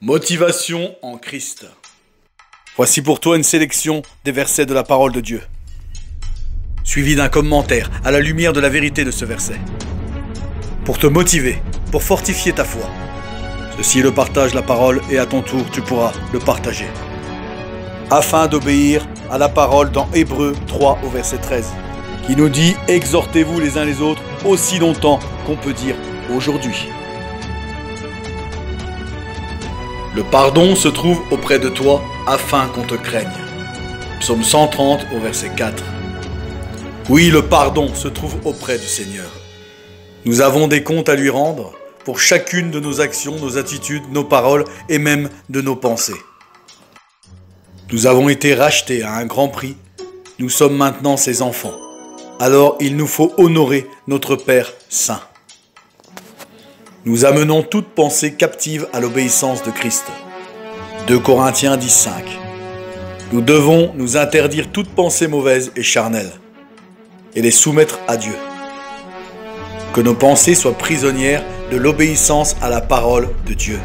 Motivation en Christ. Voici pour toi une sélection des versets de la parole de Dieu, suivi d'un commentaire à la lumière de la vérité de ce verset. Pour te motiver, pour fortifier ta foi. Ceci est le partage de la parole et à ton tour tu pourras le partager. Afin d'obéir à la parole dans Hébreux 3 au verset 13, qui nous dit « Exhortez-vous les uns les autres aussi longtemps qu'on peut dire aujourd'hui ». Le pardon se trouve auprès de toi afin qu'on te craigne. Psaume 130 au verset 4. Oui, le pardon se trouve auprès du Seigneur. Nous avons des comptes à lui rendre pour chacune de nos actions, nos attitudes, nos paroles et même de nos pensées. Nous avons été rachetés à un grand prix. Nous sommes maintenant ses enfants. Alors il nous faut honorer notre Père saint. Nous amenons toute pensée captive à l'obéissance de Christ. 2 Corinthiens 10,5. Nous devons nous interdire toute pensée mauvaise et charnelle et les soumettre à Dieu. Que nos pensées soient prisonnières de l'obéissance à la parole de Dieu.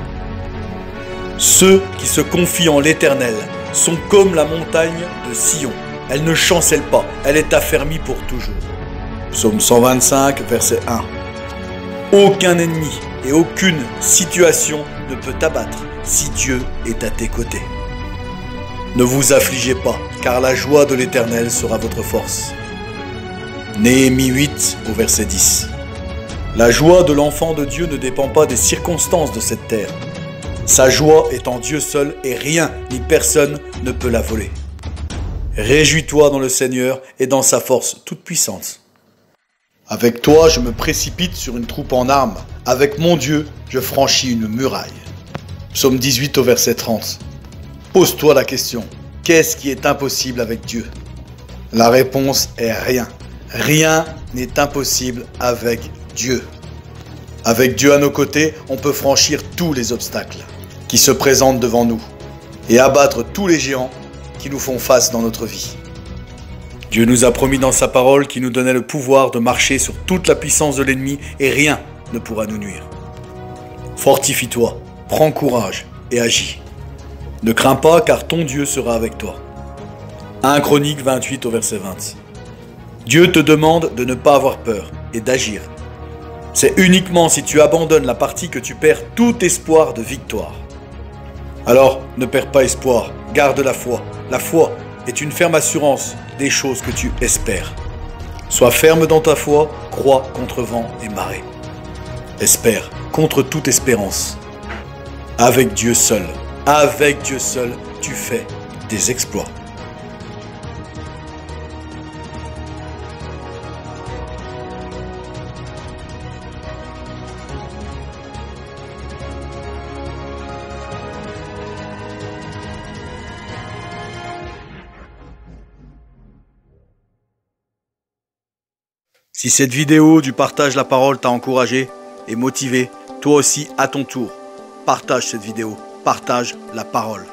Ceux qui se confient en l'Éternel sont comme la montagne de Sion. Elle ne chancelle pas, elle est affermie pour toujours. Psaume 125, verset 1. Aucun ennemi et aucune situation ne peut t'abattre si Dieu est à tes côtés. Ne vous affligez pas, car la joie de l'Éternel sera votre force. Néhémie 8 au verset 10. La joie de l'enfant de Dieu ne dépend pas des circonstances de cette terre. Sa joie est en Dieu seul et rien ni personne ne peut la voler. Réjouis-toi dans le Seigneur et dans sa force toute puissante. Avec toi, je me précipite sur une troupe en armes. Avec mon Dieu, je franchis une muraille. Psaume 18 au verset 30. Pose-toi la question, qu'est-ce qui est impossible avec Dieu? La réponse est rien. Rien n'est impossible avec Dieu. Avec Dieu à nos côtés, on peut franchir tous les obstacles qui se présentent devant nous et abattre tous les géants qui nous font face dans notre vie. Dieu nous a promis dans sa parole qu'il nous donnait le pouvoir de marcher sur toute la puissance de l'ennemi et rien ne pourra nous nuire. Fortifie-toi, prends courage et agis. Ne crains pas car ton Dieu sera avec toi. 1 Chroniques 28 au verset 20. Dieu te demande de ne pas avoir peur et d'agir. C'est uniquement si tu abandonnes la partie que tu perds tout espoir de victoire. Alors ne perds pas espoir, garde la foi. La foi est une ferme assurance des choses que tu espères. Sois ferme dans ta foi, crois contre vent et marée. Espère contre toute espérance. Avec Dieu seul, tu fais des exploits. Si cette vidéo du partage la parole t'a encouragé et motivé, toi aussi à ton tour, partage cette vidéo, partage la parole.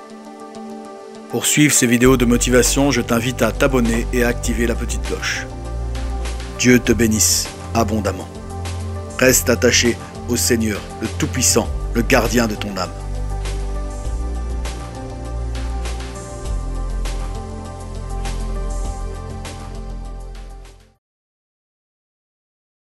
Pour suivre ces vidéos de motivation, je t'invite à t'abonner et à activer la petite cloche. Dieu te bénisse abondamment. Reste attaché au Seigneur, le Tout-Puissant, le gardien de ton âme.